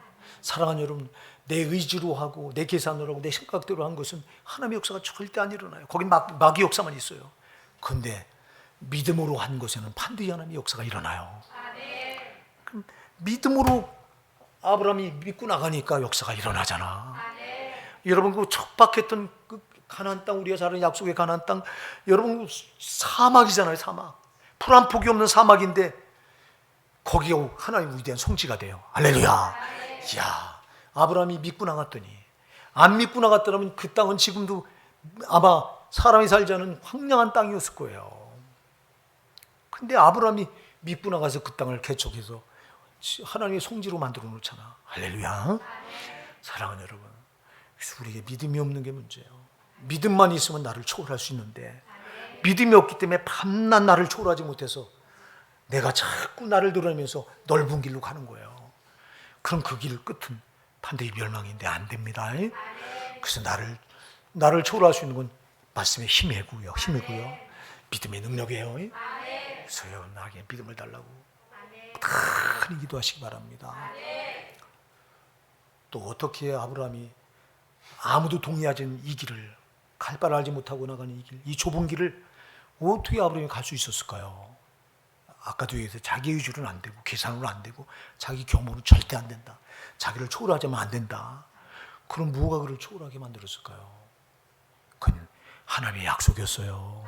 사랑하는 여러분, 내 의지로 하고 내 계산으로 하고 내 생각대로 한 것은 하나님의 역사가 절대 안 일어나요. 거긴 마귀 역사만 있어요. 그런데 믿음으로 한 것에는 반드시 하나님의 역사가 일어나요. 그럼 믿음으로 아브라함이 믿고 나가니까 역사가 일어나잖아. 여러분, 그 척박했던 그 가나안 땅, 우리가 사는 약속의 가나안 땅, 여러분 사막이잖아요. 사막. 풀 한 폭이 없는 사막인데 거기가 하나님의 위대한 성지가 돼요. 할렐루야. 이야, 아브라함이 믿고 나갔더니, 안 믿고 나갔더라면 그 땅은 지금도 아마 사람이 살지 않은 황량한 땅이었을 거예요. 근데 아브라함이 믿고 나가서 그 땅을 개척해서 하나님의 성지로 만들어 놓잖아. 할렐루야. 사랑하는 여러분, 그래서 우리에게 믿음이 없는 게 문제예요. 믿음만 있으면 나를 초월할 수 있는데, 믿음이 없기 때문에 밤낮 나를 초월하지 못해서 내가 자꾸 나를 드러내면서 넓은 길로 가는 거예요. 그럼 그 길 끝은 반드시 멸망인데 안 됩니다. 그래서 나를 초월할 수 있는 건 말씀의 힘이고요. 믿음의 능력이에요. 그래서 나에게 믿음을 달라고 부탁히 기도하시기 바랍니다. 또 어떻게 아브라함이 아무도 동의하지 않는 이 길을, 갈 바를 알지 못하고 나가는 이 길, 이 좁은 길을 어떻게 아브라함이 갈 수 있었을까요? 아까도 얘기해서 자기 의지로는 안 되고, 계산으로 안 되고, 자기 경험으로 절대 안 된다. 자기를 초월하자면 안 된다. 그럼 무엇가 그를 초월하게 만들었을까요? 그건 하나님의 약속이었어요.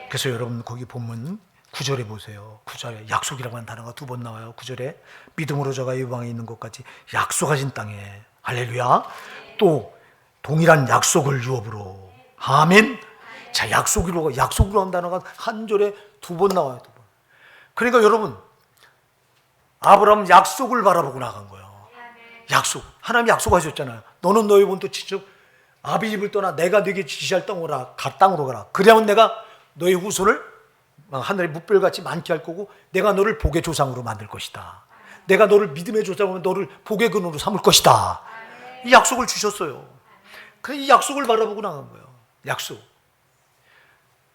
그래서 여러분 거기 본문 9절에 보세요. 9절에 약속이라고 하는 단어가 2번 나와요. 9절에 믿음으로 저가 이방에 있는 것까지 약속하신 땅에, 할렐루야. 또 동일한 약속을 유업으로, 아멘. 자, 약속으로 한 단어가 한 절에 2번 나와요. 2번. 그러니까 여러분, 아브라함은 약속을 바라보고 나간 거예요. 약속. 하나님이 약속하셨잖아요. 너는 너의 본토 지적 아비 집을 떠나 내가 네게 지시할 땅으로 가라. 그래야만 내가 너의 후손을 하늘의 뭇별같이 많게 할 거고, 내가 너를 복의 조상으로 만들 것이다. 내가 너를 믿음의 조상으로, 너를 복의 근원으로 삼을 것이다. 이 약속을 주셨어요. 그래서 이 약속을 바라보고 나간 거예요. 약속.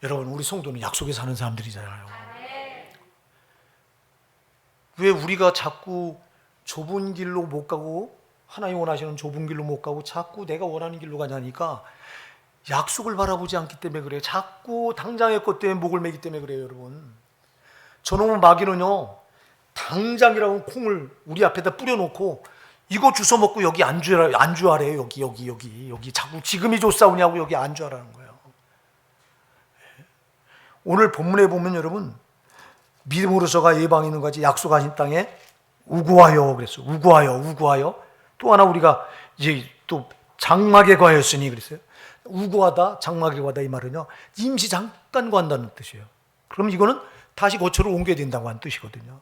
여러분, 우리 성도는 약속에 사는 사람들이잖아요. 왜 우리가 자꾸 좁은 길로 못 가고, 하나님 원하시는 좁은 길로 못 가고 자꾸 내가 원하는 길로 가냐니까, 약속을 바라보지 않기 때문에 그래요. 자꾸 당장의 것 때문에 목을 매기 때문에 그래요. 여러분, 저놈의 마귀는요, 당장이라고 콩을 우리 앞에다 뿌려놓고 이거 주워 먹고 여기 안주하래요. 여기 자꾸 지금이 좋사오냐고 여기 안주하라는 거예요. 오늘 본문에 보면 여러분, 믿음으로서가 예방에 있는 것이 약속하신 땅에 우구하여 그랬어요. 우구하여. 또 하나 우리가 이제 또 장막에 거하였으니 그랬어요. 우구하다, 장막에 거하다, 이 말은요, 임시 잠깐 거한다는 뜻이에요. 그럼 이거는 다시 거처로 옮겨야 된다고 하는 뜻이거든요.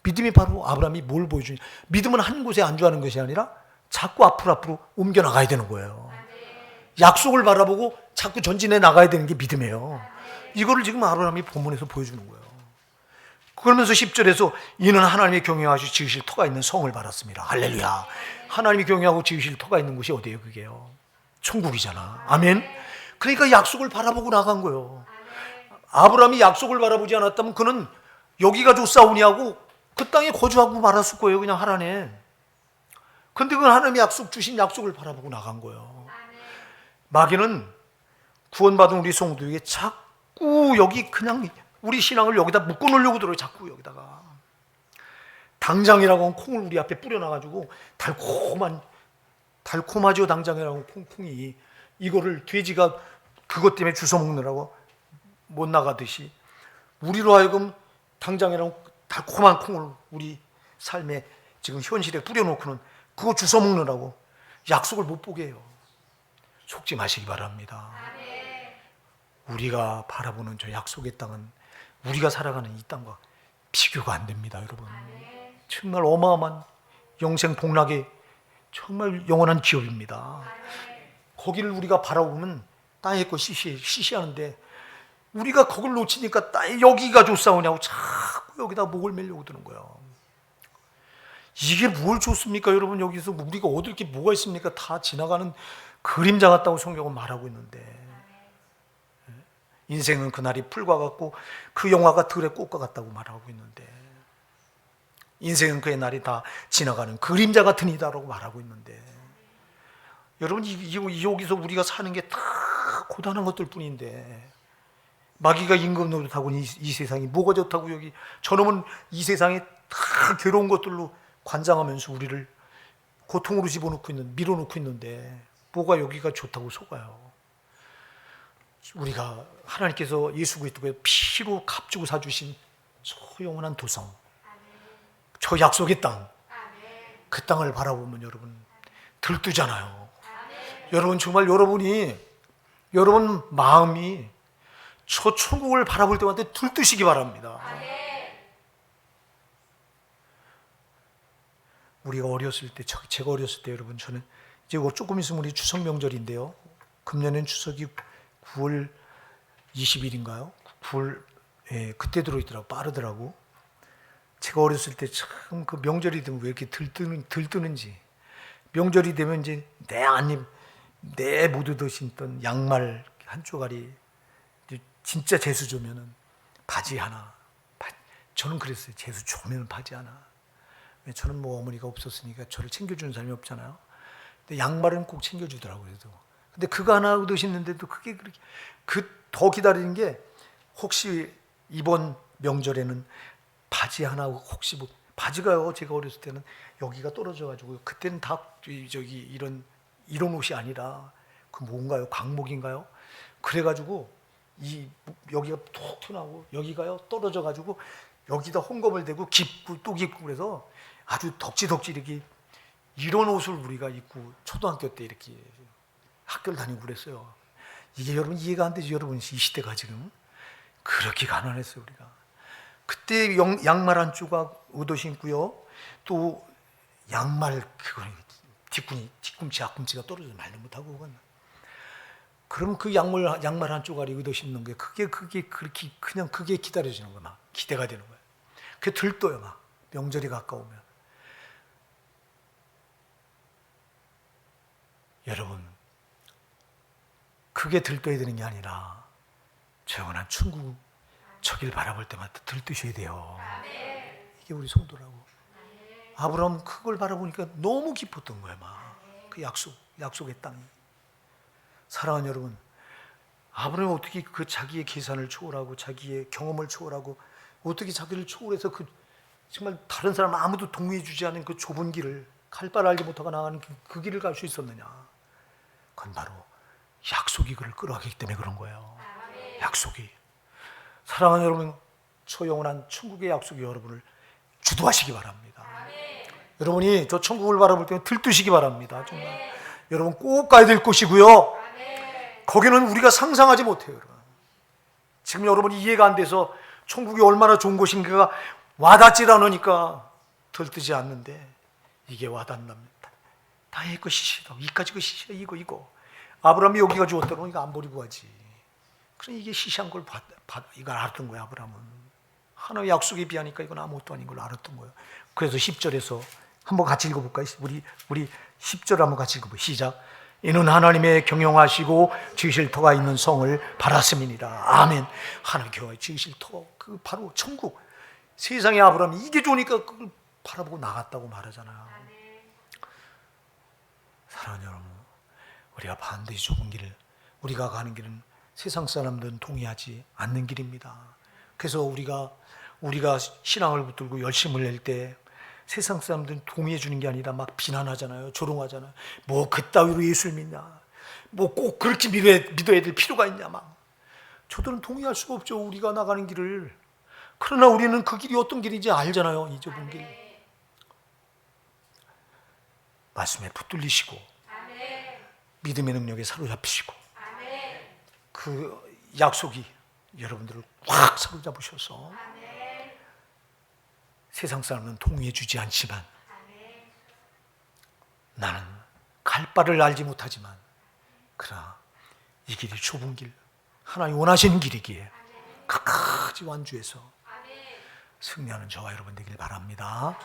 믿음이 바로 아브라함이 뭘 보여주냐, 믿음은 한 곳에 안주하는 것이 아니라 자꾸 앞으로 옮겨 나가야 되는 거예요. 약속을 바라보고 자꾸 전진해 나가야 되는 게 믿음이에요. 이거를 지금 아브라함이 본문에서 보여주는 거예요. 그러면서 10절에서 이는 하나님이 경영하시고 지으실 터가 있는 성을 받았습니다. 할렐루야. 하나님이 경영하고 지으실 터가 있는 곳이 어디예요? 그게요, 천국이잖아. 아멘. 그러니까 약속을 바라보고 나간 거예요. 아브라함이 약속을 바라보지 않았다면 그는 여기가 좋사오냐고 그 땅에 거주하고 말았을 거예요. 그냥 하나님. 근데 그건 하나님이 주신 약속을 바라보고 나간 거예요. 마귀는 구원받은 우리 성도에게 자꾸 여기 그냥 우리 신앙을 여기다 묶어놓으려고 들어요. 자꾸 여기다가 당장이라고 하는 콩을 우리 앞에 뿌려놔가지고, 달콤하죠. 당장이라고 콩이 이거를 돼지가 그것 때문에 주워 먹느라고 못 나가듯이, 우리로 하여금 당장이라고 달콤한 콩을 우리 삶에 지금 현실에 뿌려놓고는 그거 주워 먹느라고 약속을 못 보게 해요. 속지 마시기 바랍니다. 우리가 바라보는 저 약속의 땅은 우리가 살아가는 이 땅과 비교가 안 됩니다. 여러분, 정말 어마어마한 영생 복락의 정말 영원한 기업입니다. 거기를 우리가 바라보면 땅의 거 시시하는데 우리가 거길 놓치니까 여기가 좋사오냐고 자꾸 여기다 목을 매려고 드는 거예요. 이게 뭘 좋습니까 여러분? 여기서 우리가 얻을 게 뭐가 있습니까? 다 지나가는 그림자 같다고 성경은 말하고 있는데, 인생은 그날이 풀과 같고 그 영화가 들의 꽃과 같다고 말하고 있는데, 인생은 그의 날이 다 지나가는 그림자 같은 이다라고 말하고 있는데, 여러분 여기서 우리가 사는 게 다 고단한 것들 뿐인데, 마귀가 임금 노릇하고 이 세상이 뭐가 좋다고, 여기 저놈은 이 세상에 다 괴로운 것들로 관장하면서 우리를 고통으로 밀어놓고 있는데 뭐가 여기가 좋다고 속아요. 우리가 하나님께서 예수 그리스도의 피로 값주고 사주신 저 영원한 도성, 저 약속의 땅, 그 땅을 바라보면 여러분 들뜨잖아요. 여러분 정말 여러분 마음이 저 천국을 바라볼 때마다 들뜨시기 바랍니다. 우리가 어렸을 때, 제가 어렸을 때 여러분, 저는 이제 조금 있으면 우리 추석 명절인데요. 금년엔 추석이 9월 20일인가요? 9월, 예, 그때 들어있더라고. 빠르더라고. 제가 어렸을 때 참 그 명절이 되면 왜 이렇게 들뜨는지. 명절이 되면 이제 내 못 얻으신던 양말 한 쪼가리, 진짜 재수 좋으면은 바지 하나. 저는 그랬어요. 재수 좋으면 바지 하나. 저는 뭐 어머니가 없었으니까 저를 챙겨주는 사람이 없잖아요. 근데 양말은 꼭 챙겨주더라고요. 그래도. 근데 그거 하나 얻으시는데도 그게 그렇게 더 기다리는 게, 혹시 이번 명절에는 바지 하나, 혹시 뭐 바지가요. 제가 어렸을 때는 여기가 떨어져가지고, 그때는 다 이런 옷이 아니라 그 뭔가요? 광목인가요? 그래가지고 여기가 톡 튀어나오고 여기가요 떨어져가지고 여기다 헝겊을 대고 깊고 또 깊고, 그래서 아주 덕지덕지 이렇게 이런 옷을 우리가 입고 초등학교 때 이렇게 학교를 다니고 그랬어요. 이게 여러분 이해가 안 되죠? 여러분 이 시대가 지금 그렇게 가난했어요. 우리가 그때 양말 한 조각 얻어 신고요. 또 양말 뒤꿈치 앞꿈치가 떨어져서 말도 못하고, 그건. 그럼 그 양말 한 조각이 얻어 신는 게 그게 그렇게 그냥 그게 기다려지는 거야. 막 기대가 되는 거야. 그게 들떠요. 막 명절이 가까우면. 여러분, 그게 들떠야 되는 게 아니라 저 영원한 천국, 저길 바라볼 때마다 들뜨셔야 돼요. 이게 우리 성도라고. 아브라함 그걸 바라보니까 너무 기뻤던 거야. 막 그 약속의 땅이. 사랑하는 여러분, 아브라함이 어떻게 그 자기의 계산을 초월하고 자기의 경험을 초월하고 어떻게 자기를 초월해서 그 정말 다른 사람 아무도 동의해 주지 않은 그 좁은 길을, 갈 바를 알지 못하고 나가는 그 길을 갈 수 있었느냐? 그건 바로 약속이 그를 끌어가기 때문에 그런 거예요. 약속이. 사랑하는 여러분, 저 영원한 천국의 약속이 여러분을 주도하시기 바랍니다. 여러분이 저 천국을 바라볼 때 들뜨시기 바랍니다. 정말. 여러분 꼭 가야 될 곳이고요. 거기는 우리가 상상하지 못해요. 여러분. 지금 여러분이 이해가 안 돼서 천국이 얼마나 좋은 곳인가가 와닿질 않으니까 들뜨지 않는데, 이게 와닿는답니다. 다의 것이시다. 이까지 것이시다. 이거. 아브라함이 여기가 좋았다고 이거 안 버리고 가지. 그래 이게 시시한 걸 이걸 알았던 거야. 아브라함은 하나의 약속에 비하니까 이건 아무것도 아닌 걸 알았던 거예요. 그래서 10절에서 한번 같이 읽어볼까요? 우리 10절 한번 같이 읽어볼까요? 시작. 이는 하나님의 경영하시고 지으실 터가 있는 성을 바랐음이니라. 아멘. 하나님께서 지으실 터, 그 바로 천국. 세상에 아브라함이 이게 좋으니까 그걸 바라보고 나갔다고 말하잖아요. 사랑하는 여러분, 우리가 반드시 좁은 길을, 우리가 가는 길은 세상 사람들은 동의하지 않는 길입니다. 그래서 우리가 신앙을 붙들고 열심을 낼 때 세상 사람들은 동의해 주는 게 아니라 막 비난하잖아요. 조롱하잖아요. 뭐 그따위로 예수를 믿냐, 뭐 꼭 그렇게 믿어야 될 필요가 있냐. 막 저들은 동의할 수가 없죠. 우리가 나가는 길을. 그러나 우리는 그 길이 어떤 길인지 알잖아요. 이 좁은 길. 말씀에 붙들리시고 믿음의 능력에 사로잡히시고 그 약속이 여러분들을 확 사로잡으셔서 세상 사람은 동의해 주지 않지만 나는 갈 바를 알지 못하지만 그러나 이 길이 좁은 길, 하나님 원하시는 길이기에 끝까지 완주해서 승리하는 저와 여러분 되길 바랍니다.